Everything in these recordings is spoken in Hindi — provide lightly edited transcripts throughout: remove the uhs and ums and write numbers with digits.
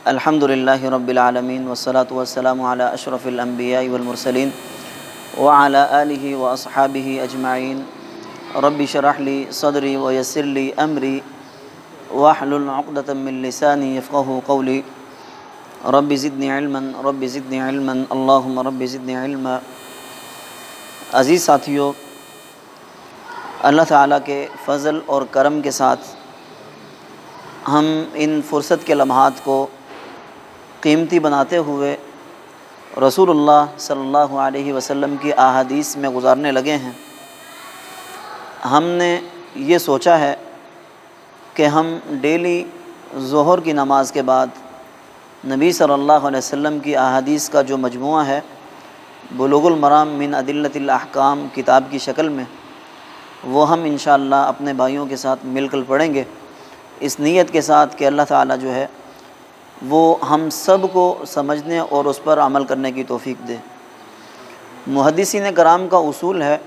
अल्हम्दुलिल्लाहि रब्बिल आलमीन वस्सलातु वस्सलामु अला अशरफिल अंबियाइ वल मुरसलीन व अला आलिहि व अस्हाबिहि अजमाइन। रब्बि शरह ली सदरी व यस्सिर ली अमरी वहलुल उक़दतम मिन लिसानी यफ़क़हू क़ौली। रब्बि ज़िदनी इल्मन अल्लाहुम्मा रब्बि ज़िदनी इल्मा। अज़ीज़ साथियों, अल्लाह ताला के फ़ज़ल और करम के साथ हम इन फ़ुर्सत के लम्हात को कीमती बनाते हुए रसूलुल्लाह सल्लल्लाहु अलैहि वसल्लम की अहादीस में गुजारने लगे हैं। हमने ये सोचा है कि हम डेली ज़ोहर की नमाज के बाद नबी सल्लल्लाहु अलैहि वसल्लम की अहादीस का जो मजमुआ है बुलुगुल मराम मिन अदिल्लतिल अहकाम किताब की शक्ल में, वो हम इंशाअल्लाह अपने भाइयों के साथ मिलकर पढ़ेंगे, इस नीयत के साथ कि अल्लाह ताला जो है वो हम सब को समझने और उस पर अमल करने की तौफ़ीक दे। मुहद्दिसीन कराम का उसूल है,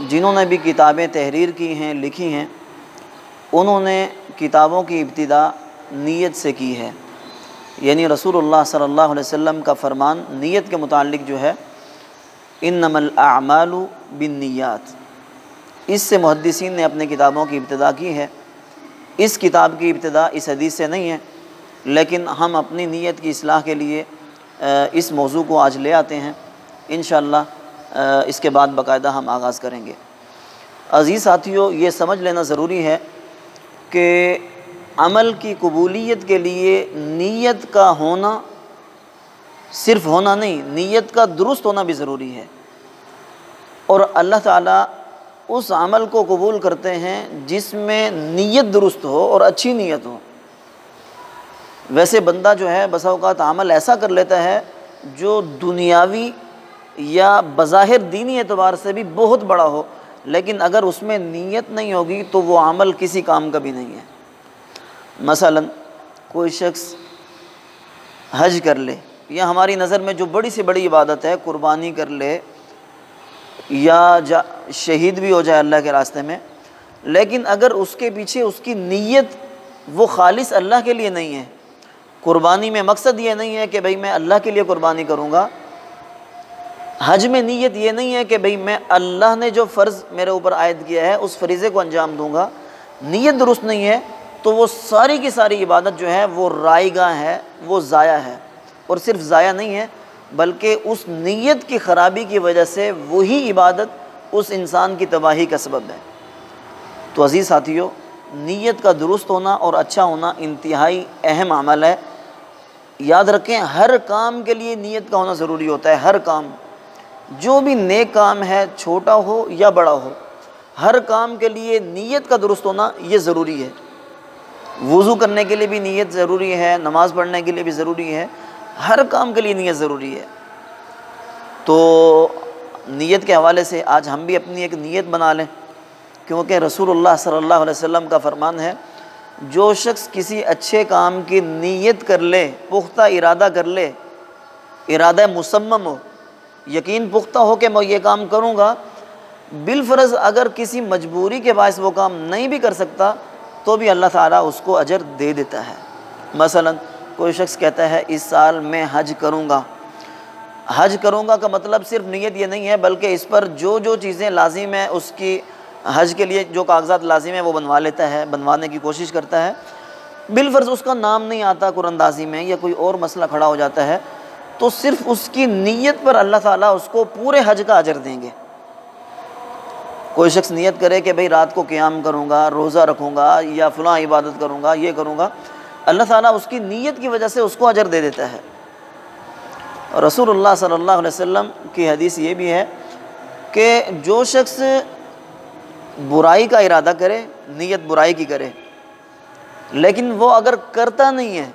जिन्होंने भी किताबें तहरीर की हैं, लिखी हैं, उन्होंने किताबों की इब्तिदा नीयत से की है। यानी रसूलुल्लाह सल्लल्लाहु अलैहि वसल्लम का फरमान नीयत के मुताल्लिक़ जो है, इन्नमल अअमालु बिन्नियात, इससे मुहद्दिसीन ने अपने किताबों की इब्तिदा की है। इस किताब की इब्तिदा इस हदीस से नहीं है, लेकिन हम अपनी नीयत की इस्लाह के लिए इस मौजू को आज ले आते हैं। इंशाअल्लाह इसके बाद बाकायदा हम आगाज़ करेंगे। अज़ीज़ साथियों, ये समझ लेना ज़रूरी है कि अमल की कबूलियत के लिए नीयत का होना, सिर्फ़ होना नहीं, नीयत का दुरुस्त होना भी ज़रूरी है। और अल्लाह ताला उस अमल को कबूल करते हैं जिसमें नीयत दुरुस्त हो और अच्छी नीयत हो। वैसे बंदा जो है बसा औक़ात अमल ऐसा कर लेता है जो दुनियावी या बज़ाहिर दीनी एतबार से भी बहुत बड़ा हो, लेकिन अगर उसमें नीयत नहीं होगी तो वो अमल किसी काम का भी नहीं है। मसलन कोई शख्स हज कर ले, या हमारी नज़र में जो बड़ी से बड़ी इबादत है कुर्बानी कर ले, या शहीद भी हो जाए अल्लाह के रास्ते में, लेकिन अगर उसके पीछे उसकी नीयत वो खालिस अल्लाह के लिए नहीं है, कुर्बानी में मकसद ये नहीं है कि भाई मैं अल्लाह के लिए कुर्बानी करूँगा, हज में नीयत ये नहीं है कि भाई मैं अल्लाह ने जो फ़र्ज़ मेरे ऊपर आयद किया है उस फरीज़े को अंजाम दूँगा, नीयत दुरुस्त नहीं है, तो वो सारी की सारी इबादत जो है वो रायगा है, वो ज़ाया है। और सिर्फ ज़ाया नहीं है, बल्कि उस नीयत की ख़राबी की वजह से वही इबादत उस इंसान की तबाही का सबब है। तो अज़ीज़ साथियों, नीयत का दुरुस्त होना और अच्छा होना इंतहाई अहम अमल है। याद रखें, हर काम के लिए नीयत का होना ज़रूरी होता है। हर काम, जो भी नेक काम है, छोटा हो या बड़ा हो, हर काम के लिए नीयत का दुरुस्त होना ये ज़रूरी है। वुज़ू करने के लिए भी नीयत ज़रूरी है, नमाज़ पढ़ने के लिए भी ज़रूरी है, हर काम के लिए नीयत ज़रूरी है। तो नीयत के हवाले से आज हम भी अपनी एक नीयत बना लें, क्योंकि रसूलुल्लाह सल्लल्लाहु अलैहि वसल्लम का फरमान है, जो शख्स किसी अच्छे काम की नीयत कर ले, पुख्ता इरादा कर ले, इरादा मुसम्मम हो, यकीन पुख्ता हो कि मैं ये काम करूँगा, बिलफ़र्ज़ अगर किसी मजबूरी के बायस वो काम नहीं भी कर सकता तो भी अल्लाह ताला उसको अजर दे देता है। मसलन कोई शख्स कहता है इस साल मैं हज करूँगा। हज करूँगा का मतलब सिर्फ नीयत ये नहीं है, बल्कि इस पर जो जो चीज़ें लाजिम है, उसकी हज के लिए जो कागज़ात लाजिम है वो बनवा लेता है, बनवाने की कोशिश करता है। बिलफ़र्ज़ उसका नाम नहीं आता कुरानदाज़ी में, या कोई और मसला खड़ा हो जाता है, तो सिर्फ़ उसकी नीयत पर अल्लाह ताला उसको पूरे हज का अजर देंगे। कोई शख्स नीयत करे कि भाई रात को क़याम करूँगा, रोज़ा रखूँगा, या फ़लाँ इबादत करूँगा, ये करूँगा, अल्लाह ताला उसकी नीयत की वजह से उसको अजर दे देता है। रसूलुल्लाह सल्लल्लाहु अलैहि वसल्लम की हदीस ये भी है कि जो शख्स बुराई का इरादा करे, नीयत बुराई की करे, लेकिन वो अगर करता नहीं है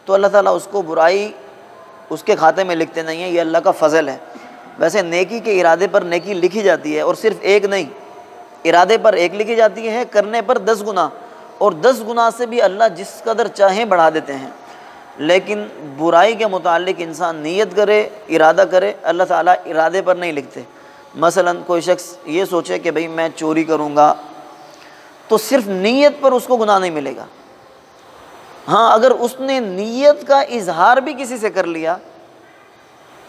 तो अल्लाह ताला उसको बुराई उसके खाते में लिखते नहीं है। ये अल्लाह का फ़ज़ल है। वैसे नेकी के इरादे पर नेकी लिखी जाती है, और सिर्फ़ एक नहीं, इरादे पर एक लिखी जाती है, करने पर 10 गुना, और 10 गुना से भी अल्लाह जिस कदर चाहे बढ़ा देते हैं। लेकिन बुराई के मुताल्लिक़ इंसान नीयत करे, इरादा करे, अल्लाह ताला इरादे पर नहीं लिखते। मसलन कोई शख्स ये सोचे कि भाई मैं चोरी करूँगा, तो सिर्फ़ नीयत पर उसको गुनाह नहीं मिलेगा, हाँ, अगर उसने नीयत का इजहार भी किसी से कर लिया,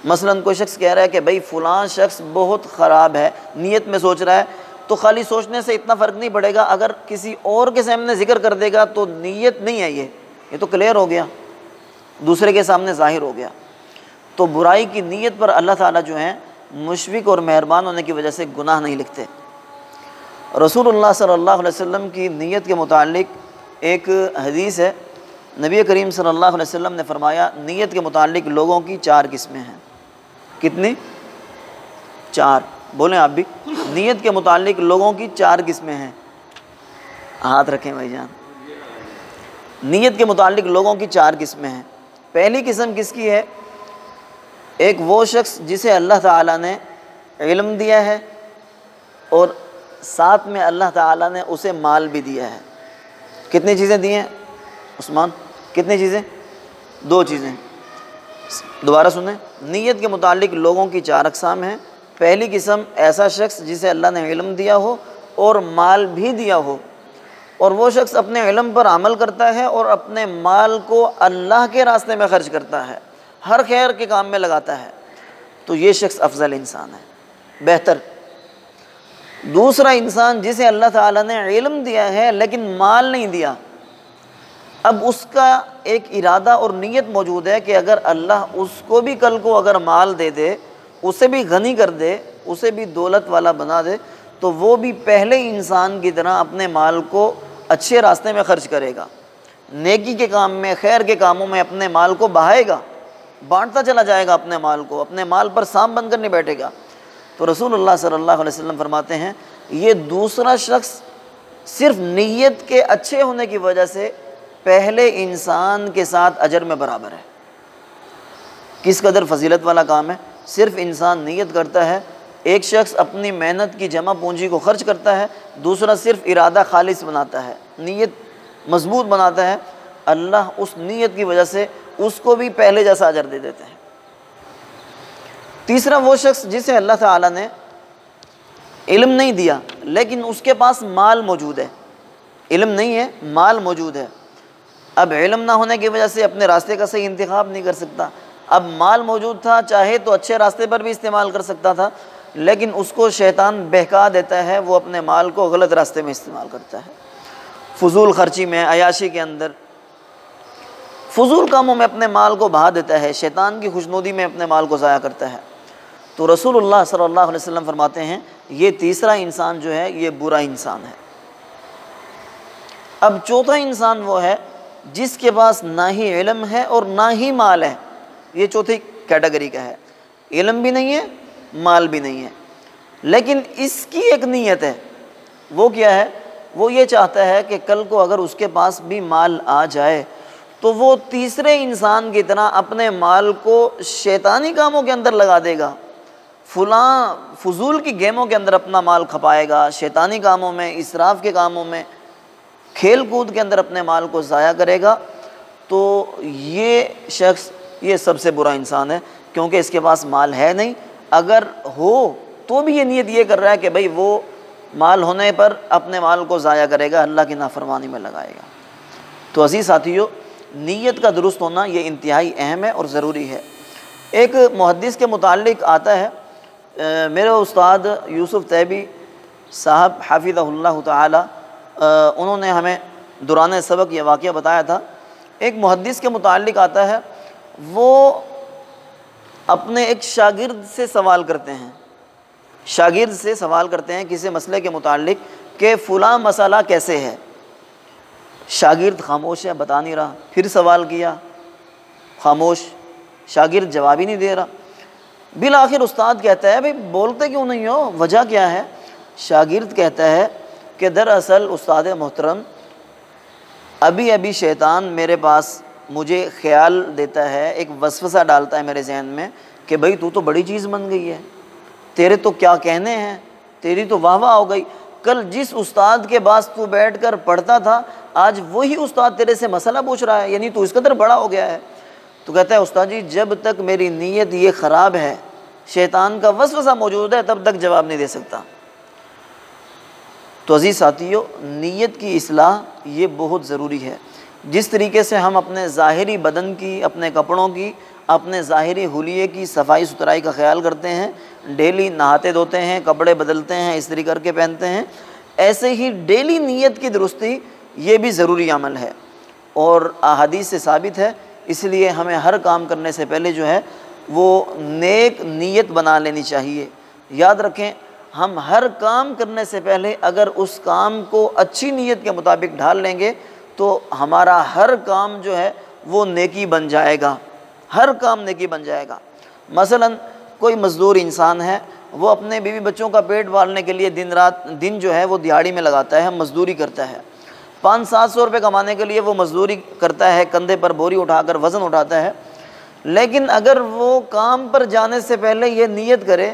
मसलन कोई शख्स कह रहा है कि भाई फ़लाँ शख्स बहुत ख़राब है, नीयत में सोच रहा है, तो खाली सोचने से इतना फ़र्क नहीं पड़ेगा, अगर किसी और के सामने ज़िक्र कर देगा तो नीयत नहीं है, ये तो क्लियर हो गया, दूसरे के सामने ज़ाहिर हो गया। तो बुराई की नीयत पर अल्लाह ताला जो है मुशफ़िक़ और मेहरबान होने की वजह से गुनाह नहीं लिखते। रसूलुल्लाह सल्लल्लाहु अलैहि वसल्लम की नीयत के मुतालिक एक हदीस है, नबी करीम सल्लल्लाहु अलैहि वसल्लम ने फरमाया, नीयत के मुतालिक लोगों की 4 किस्में हैं। कितनी? 4। बोलें आप भी। नीयत के मुतालिक लोगों की 4 किस्में हैं। हाथ रखें भाईजान। नीयत के मुतालिक लोगों की 4 किस्में हैं। पहली किस्म किसकी है? एक वो शख्स जिसे अल्लाह ताला ने इल्म दिया है और साथ में अल्लाह ताला ने उसे माल भी दिया है। कितनी चीज़ें दी हैं उस्मान? कितनी चीज़ें? 2 चीज़ें। दोबारा सुने, नीयत के मुतालिक लोगों की 4 अक़साम हैं। पहली किस्म ऐसा शख्स जिसे अल्लाह ने इल्म दिया हो और माल भी दिया हो, और वो शख्स अपने इल्म पर अमल करता है और अपने माल को अल्लाह के रास्ते में ख़र्च करता है, हर खैर के काम में लगाता है, तो ये शख्स अफजल इंसान है, बेहतर। दूसरा इंसान जिसे अल्लाह ताला ने इल्म दिया है लेकिन माल नहीं दिया, अब उसका एक इरादा और नीयत मौजूद है कि अगर अल्लाह उसको भी कल को अगर माल दे दे, उसे भी गनी कर दे, उसे भी दौलत वाला बना दे, तो वो भी पहले इंसान की तरह अपने माल को अच्छे रास्ते में ख़र्च करेगा, नेकी के काम में, खैर के कामों में अपने माल को बहाएगा, बांटता चला जाएगा अपने माल को, अपने माल पर साम बन कर नहीं बैठेगा। तो रसूलुल्लाह सल्लल्लाहु अलैहि वसल्लम फरमाते हैं, ये दूसरा शख्स सिर्फ नीयत के अच्छे होने की वजह से पहले इंसान के साथ अजर में बराबर है। किस कदर फजीलत वाला काम है। सिर्फ इंसान नीयत करता है, एक शख्स अपनी मेहनत की जमा पूंजी को खर्च करता है, दूसरा सिर्फ इरादा खालिस बनाता है, नीयत मजबूत बनाता है, अल्लाह उस नीयत की वजह से उसको भी पहले जैसा अजर दे देते हैं। तीसरा वो शख्स जिसे अल्लाह ताला ने इल्म नहीं दिया लेकिन उसके पास माल मौजूद है, इल्म नहीं है, माल मौजूद है। अब इल्म ना होने की वजह से अपने रास्ते का सही इंतखाब नहीं कर सकता, अब माल मौजूद था, चाहे तो अच्छे रास्ते पर भी इस्तेमाल कर सकता था, लेकिन उसको शैतान बहका देता है, वो अपने माल को गलत रास्ते में इस्तेमाल करता है, फजूल खर्ची में, अयाशी के अंदर, फजूल कामों में अपने माल को बहा देता है, शैतान की खुशनुदी में अपने माल को ज़ाया करता है। तो रसूलुल्लाह सल्लल्लाहु अलैहि वसल्लम फरमाते हैं, ये तीसरा इंसान जो है ये बुरा इंसान है। अब चौथा इंसान वो है जिसके पास ना ही इल्म है और ना ही माल है, ये चौथी कैटेगरी का है, इल्म भी नहीं है, माल भी नहीं है, लेकिन इसकी एक नीयत है। वो क्या है? वो ये चाहता है कि कल को अगर उसके पास भी माल आ जाए तो वो तीसरे इंसान की तरह अपने माल को शैतानी कामों के अंदर लगा देगा, फुलां फजूल की गेमों के अंदर अपना माल खपाएगा, शैतानी कामों में, इसराफ़ के कामों में, खेल कूद के अंदर अपने माल को ज़ाया करेगा। तो ये शख्स ये सबसे बुरा इंसान है, क्योंकि इसके पास माल है नहीं, अगर हो तो भी ये नीयत ये कर रहा है कि भाई वो माल होने पर अपने माल को ज़ाया करेगा, अल्लाह की नाफरमानी में लगाएगा। तो अज़ीज़ साथियों, नीयत का दुरुस्त होना ये इंतहाई अहम है और ज़रूरी है। एक मुहद्दिस के मुताल्लिक़ आता है, मेरे उस्ताद यूसुफ़ तैबी साहब हाफ़िज़हुल्लाह ताला, उन्होंने हमें दौरान सबक ये वाक़या बताया था। एक मुहद्दिस के मुताल्लिक़ आता है, वो अपने एक शागिर्द से सवाल करते हैं, शागिर्द से सवाल करते हैं किसी मसले के मुताल्लिक़ कि फ़ुलां मसला कैसे है। शागिर्द खामोश है, बता नहीं रहा, फिर सवाल किया, खामोश, शागिर्द जवाब ही नहीं दे रहा। बिल आखिर उस्ताद कहता है, भाई बोलते क्यों नहीं हो, वजह क्या है? शागिर्द कहता है कि दरअसल उस्ताद मोहतरम, अभी अभी शैतान मेरे पास मुझे ख्याल देता है, एक वसवसा डालता है मेरे जहन में कि भाई तू तो बड़ी चीज़ बन गई है, तेरे तो क्या कहने हैं, तेरी तो वाह वाह हो गई, कल जिस उस्ताद के पास तू बैठकर पढ़ता था आज वही उस्ताद तेरे से मसला पूछ रहा है, यानी तू इस कदर बड़ा हो गया है। तो कहता है, उस्ताद जी जब तक मेरी नीयत ये ख़राब है, शैतान का वसवसा मौजूद है, तब तक जवाब नहीं दे सकता। तो अज़ीज़ साथियों, नीयत की इस्लाह ये बहुत ज़रूरी है। जिस तरीके से हम अपने ज़ाहिरी बदन की, अपने कपड़ों की, अपने ज़ाहिरी हुलिये की सफाई सुथराई का ख्याल करते हैं, डेली नहाते धोते हैं, कपड़े बदलते हैं, इस्त्री करके पहनते हैं, ऐसे ही डेली नीयत की दुरुस्ती ये भी ज़रूरी अमल है और अहादीस से साबित है। इसलिए हमें हर काम करने से पहले जो है वो नेक नीयत बना लेनी चाहिए। याद रखें, हम हर काम करने से पहले अगर उस काम को अच्छी नीयत के मुताबिक ढाल लेंगे तो हमारा हर काम जो है वो नेकी बन जाएगा, हर काम नेकी बन जाएगा। मसलन कोई मज़दूर इंसान है, वो अपने बीवी बच्चों का पेट पालने के लिए दिन जो है वो दिहाड़ी में लगाता है, मज़दूरी करता है। 500-700 रुपये कमाने के लिए वो मज़दूरी करता है, कंधे पर बोरी उठाकर वज़न उठाता है। लेकिन अगर वो काम पर जाने से पहले ये नीयत करे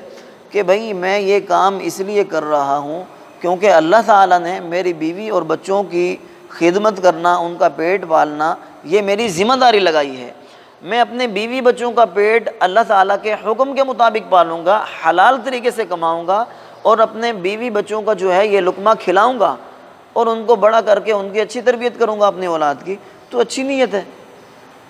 कि भाई मैं ये काम इसलिए कर रहा हूँ क्योंकि अल्लाह ताला ने मेरी बीवी और बच्चों की खिदमत करना, उनका पेट पालना, ये मेरी ज़िम्मेदारी लगाई है। मैं अपने बीवी बच्चों का पेट अल्लाह ताला के हुक्म के मुताबिक पालूँगा, हलाल तरीके से कमाऊँगा और अपने बीवी बच्चों का जो है ये लुक़मा खिलाऊँगा और उनको बड़ा करके उनकी अच्छी तरबियत करूँगा अपनी औलाद की। तो अच्छी नीयत है।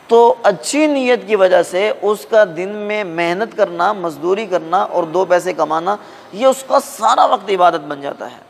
तो अच्छी नीयत की वजह से उसका दिन में मेहनत करना, मजदूरी करना और 2 पैसे कमाना, ये उसका सारा वक्त इबादत बन जाता है।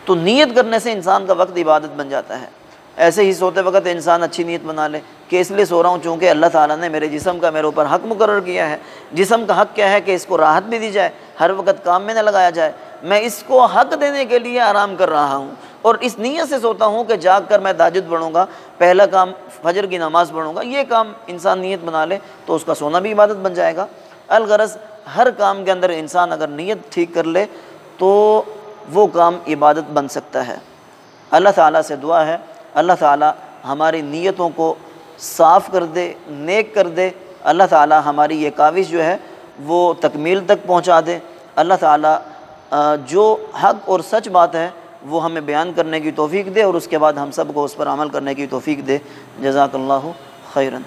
तो नीयत करने से इंसान का वक्त इबादत बन जाता है। ऐसे ही सोते वक्त इंसान अच्छी नीयत बना ले कि इसलिए सो रहा हूँ चूँकि अल्लाह ताला ने मेरे जिस्म का मेरे ऊपर हक़ मुकर्रर किया है। जिस्म का हक़ क्या है कि इसको राहत भी दी जाए, हर वक्त काम में न लगाया जाए। मैं इसको हक़ देने के लिए आराम कर रहा हूँ और इस नीयत से सोता हूँ कि जाग कर मैं तहज्जुद पढ़ूँगा, पहला काम फजर की नमाज़ पढ़ूँगा। ये काम इंसान नीयत बना ले तो उसका सोना भी इबादत बन जाएगा। अलगरज़ हर काम के अंदर इंसान अगर नीयत ठीक कर ले तो वो काम इबादत बन सकता है। अल्लाह ताला से दुआ है, अल्लाह ताला हमारी नीयतों को साफ़ कर दे, नेक कर दे। अल्लाह ताला हमारी ये काविश जो है वो तकमील तक पहुँचा दे। अल्लाह ताला जो हक़ और सच बात है वो हमें बयान करने की तौफ़ीक दे और उसके बाद हम सब को उस पर अमल करने की तौफ़ीक दे। जज़ाकल्लाहु खैरन।